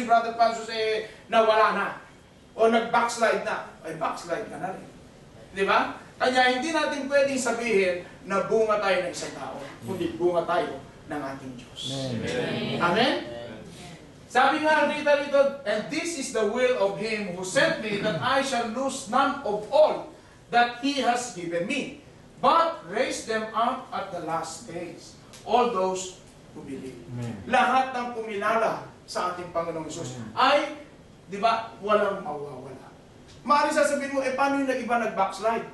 si Brother Pansus nawala na. O nag-backslide na. Ay, backslide ka na rin. Di ba? Kaya hindi natin pwedeng sabihin na bunga tayo ng isang tao, kundi bunga tayo ng ating Diyos. Amen? Amen? Sabi nga rito, and this is the will of Him who sent me, that I shall lose none of all that He has given me, but raise them up at the last days. All those who believe. Lahat ng pumilala sa ating Panginoong Hesus ay, di ba, walang mawawala. Maaari sasabihin mo, paano yung iba nag-backslide?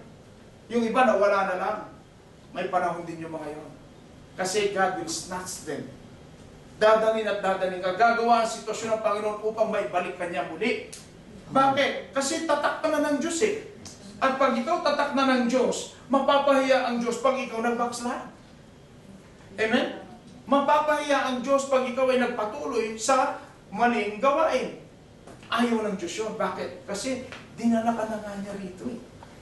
Yung iba nawala na lang. May panahon din yung mga yun. Kasi God will snatch them. Dadalhin at dadalhin ka. Gagawa ang sitwasyon ng Panginoon upang maibalik ka niya muli. Bakit? Kasi tatak ka na ng Diyos eh. At pag ikaw tatak na ng Diyos, mapapahiya ang Diyos pag ikaw nag-backslide. Amen? Mapapahiya ang Diyos pag ikaw ay nagpatuloy sa maling gawain. Ayaw ng Diyos yun. Bakit? Kasi dinala ka na nga niya rito eh.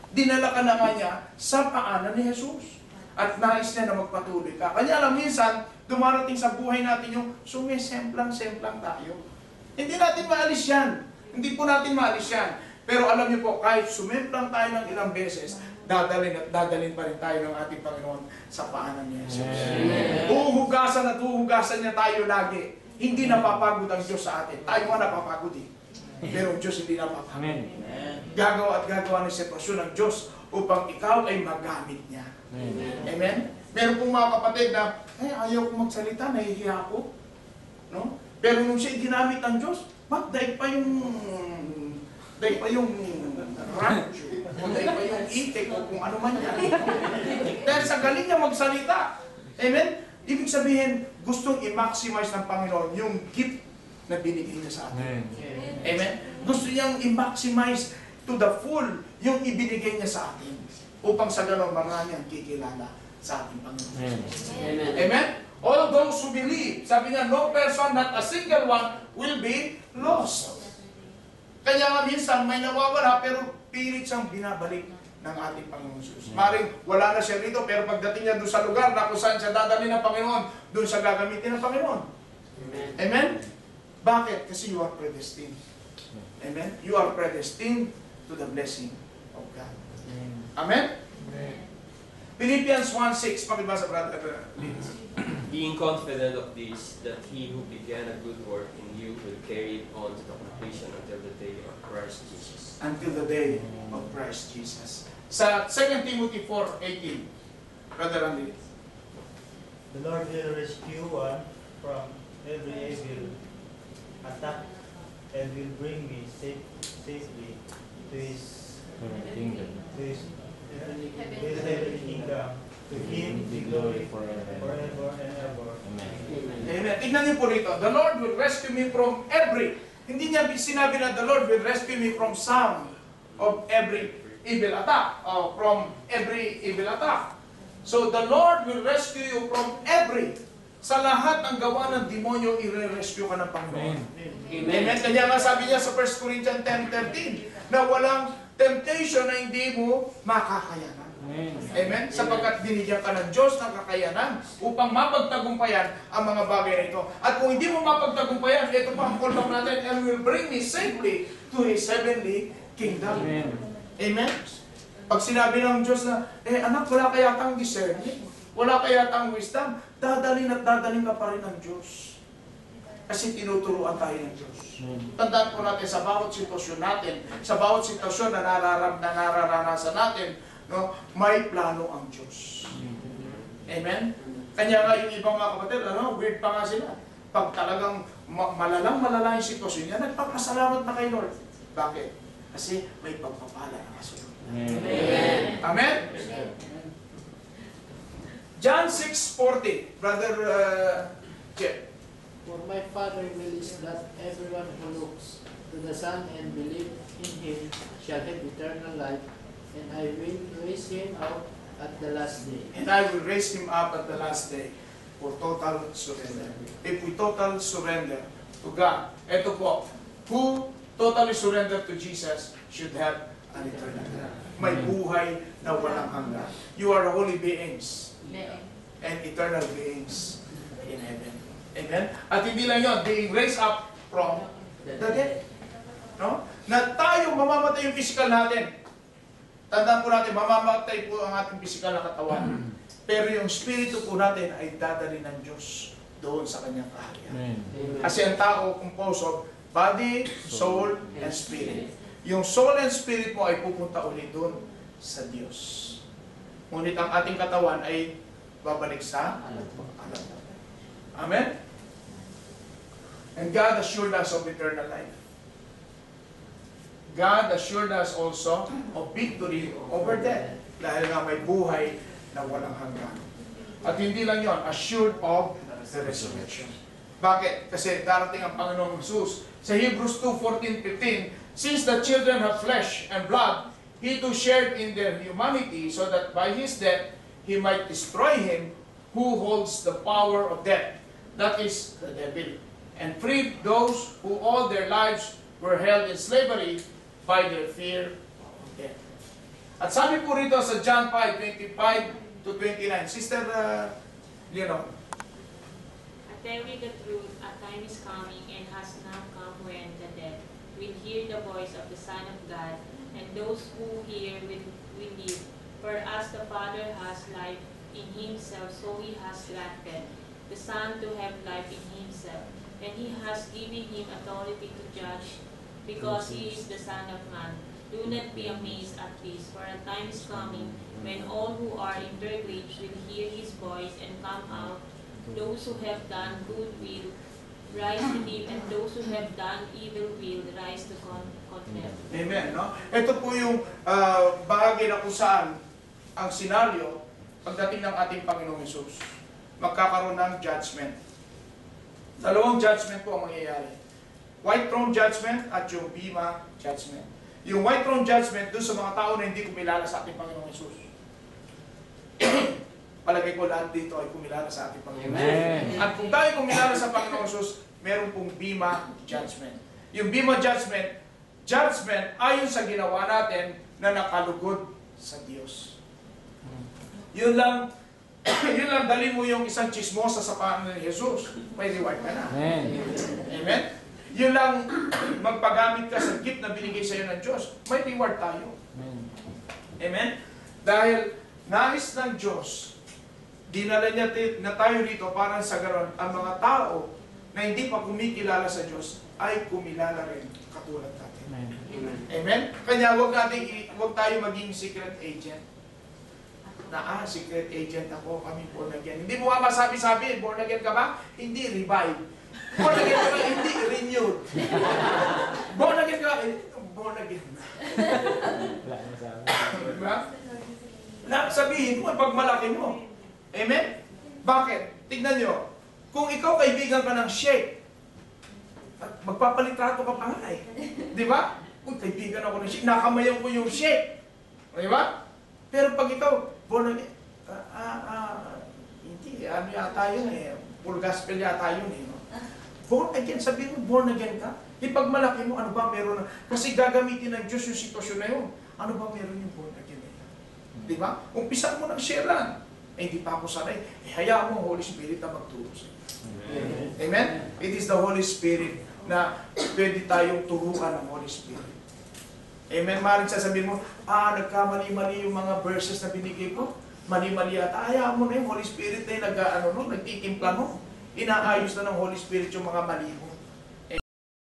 Dinala ka na nga niya sa paanan ni Jesus. At nais niya na magpatuloy ka. Kanya lang minsan, dumarating sa buhay natin yung sumisemplang-semplang tayo. Hindi natin maalis yan. Hindi po natin maalis yan. Pero alam niyo po, kahit sumemplang tayo ng ilang beses, dadalhin at dadalhin pa rin tayo ng ating Panginoon sa paanan ni Jesus. Uhugasan at uhugasan niya tayo lagi. Hindi napapagod ang Diyos sa atin. Tayo nga napapagod eh. Pero ang Diyos hindi napapagod. Gagawa at gagawa ng sitwasyon ng Diyos upang ikaw ay magamit niya. Amen? Meron pong mga kapatid na, ayaw ko magsalita, nahihiya ako. No? Pero nung siya ginamit ng Diyos, daig pa yung rancho, o daig pa yung itik, o kung ano man yan. Dahil sa galing niya magsalita. Amen? Ibig sabihin, gustong i-maximize ng Panginoon yung gift na binigay niya sa atin. Amen? Gusto niyang i-maximize to the full yung ibinigay niya sa atin. Upang sa gano'n marami ang kikilala sa ating Panginoon. Amen. Amen? All those who believe, sabi niya, no person, not a single one, will be lost. Kaya nga minsan may nawawala, pero pilit siyang binabalik ng ating Panginoon Jesus. Maring wala na siya rito, pero pagdating niya doon sa lugar na kung saan siya dadalhin ng Panginoon, doon siya gagamitin ng Panginoon. Amen? Amen? Bakit? Kasi you are predestined. Amen? You are predestined to the blessing of God. Amen? Amen. Philippians 1:6, pakibasa brother. Being confident of this, that he who began a good work in you will carry it on to the completion until the day of Christ Jesus. Until the day of Christ Jesus. Sa 2 Timothy 4:18, Brother Randy. The Lord will rescue one from every evil attack and will bring me safely to His kingdom. To His heavenly kingdom. To Him be glory forever and ever. Amen. Amen. Tignan niyo po rito. The Lord will rescue me from every. Hindi niya sinabi na the Lord will rescue me from some of every evil attack. Or from every evil attack. So the Lord will rescue you from every. Sa lahat ng gawa ng demonyo, i-rescue ka ng Panginoon. Amen. Kanya nga sabi niya sa 1 Corinthians 10:13 na walang temptation na hindi mo makakayanan. Amen. Sapagkat binigyan ka ng Diyos ng kakayanan upang mapagtagumpayan ang mga bagay na ito. At kung hindi mo mapagtagumpayan, ito pa ang call natin, and will bring me safely to His heavenly kingdom. Amen. Amen. Pag sinabi ng Diyos na, anak, wala kayatang discerning, wala kayatang wisdom, dadalhin at dadalhin ka pa rin ng Diyos. Kasi tinuturuan tayo ng Diyos. Tandaan po natin sa bawat sitwasyon natin, sa bawat sitwasyon na nararanasan natin, no, may plano ang Diyos. Amen? Kanya nga yung ibang mga kapatid, weird pa nga sila. Pag talagang malala yung sitwasyon niya, nagpapasalamat na kay Lord. Bakit? Kasi may pagpapala na kasunod. Amen? Amen? John 6:40, Brother Jeff. For my Father wills that everyone who looks to the Son and believes in Him shall have eternal life, and I will raise him up at the last day. And I will raise him up at the last day for total surrender. If we total surrender to God, eto po, who totally surrender to Jesus should have an eternal life. May buhay na walang hanggan. You are holy beings and eternal beings in heaven. Amen? At hindi lang yun, being raised up from The death. No? Na tayo mamamatay yung physical natin. Tandaan po natin, mamamatay po ang ating physical na katawan. Pero yung spirito po natin ay dadali ng Diyos doon sa kanyang kaharian. Kasi ang tao composed of body, soul, and spirit. Yung soul and spirit mo ay pupunta ulit doon sa Diyos. Ngunit ang ating katawan ay babalik sa alam. Amen? And God assured us of eternal life. God assured us also of victory over death. Dahil nga may buhay na walang hanggan. At hindi lang yon, assured of the resurrection. Bakit? Kasi darating ang Panginoong Jesus. Sa Hebrews 2:14-15, since the children have flesh and blood, He too shared in their humanity, so that by His death, He might destroy him who holds the power of death, that is, the devil, and free those who all their lives were held in slavery by their fear of death. At sabi po rito sa John 5:25-29, Sister Leonor, I tell you the truth, a time is coming and has now come when the dead will hear the voice of the Son of God, and those who hear will live. For as the Father has life in Himself, so He has granted the Son to have life in Himself, and He has given Him authority to judge, because He is the Son of Man. Do not be amazed at this, for a time is coming when all who are in their graves will hear His voice and come out. Those who have done good will rise to live, and those who have done evil will rise to condemn. Amen, no? Ito po yung bahagi na kung saan ang senaryo pagdating ng ating Panginoong Hesus. Magkakaroon ng judgment. Dalawang judgment po ang mangyayari. White throne judgment at yung Bema judgment. Yung white throne judgment doon sa mga tao na hindi kumilala sa ating Panginoong Hesus. Palagay ko lahat dito ay kumilala sa ating Panginoong Hesus. At kung tayo kumilala sa Panginoong Hesus, meron pong Bema judgment. Yung Bema judgment ayon sa ginawa natin na nakalugod sa Diyos. Yun lang, dali mo yung isang chismosa sa paanan ni Jesus, may reward ka na. Amen? Yun lang, magpagamit ka sa gift na binigay sa iyo ng Diyos, may reward tayo. Amen? Dahil nais ng Diyos, dinala niya na tayo dito para sa ganon, ang mga tao na hindi pa kumikilala sa Diyos ay kumilala rin katulad natin. Amen? Kanya huwag tayo maging secret agent. Secret agent ako, kami born again. Hindi mo nga masabi-sabi, born again ka ba? Hindi, revive. Born again ka ba? Hindi, renewed. Born again ka ba? Born again. Diba? Sabihin mo, pagmalaki mo. Amen? Bakit? Tignan nyo. Kung ikaw kaibigan ka ng shake, magpapalitrato ka pa nga eh. Di ba? Kung kaibigan ako ng shake, nakamayan ko yung shake. Di ba? Pero pag ikaw, born again, hindi, ano yata yun eh, full gospel yata yun eh. No? Born again, sabihin mo, born again ka? Ipagmalaki mo, ano ba meron na? Kasi gagamitin ng Diyos yung sitwasyon na yun. Ano ba meron yung born again na yun? Di ba? Umpisa mo ng share lang. Hindi pa ako sanay. Hayaan mo ang Holy Spirit na magturo sa iyo. Amen? It is the Holy Spirit na pwede tayong turuan ng Holy Spirit. Amen? Maring sasabihin mo, nagkamali-mali yung mga verses na binigay ko. Mali-mali ata. Hayaan mo na yung Holy Spirit na yung nagtitimpla mo. Inaayos na ng Holy Spirit yung mga mali mo.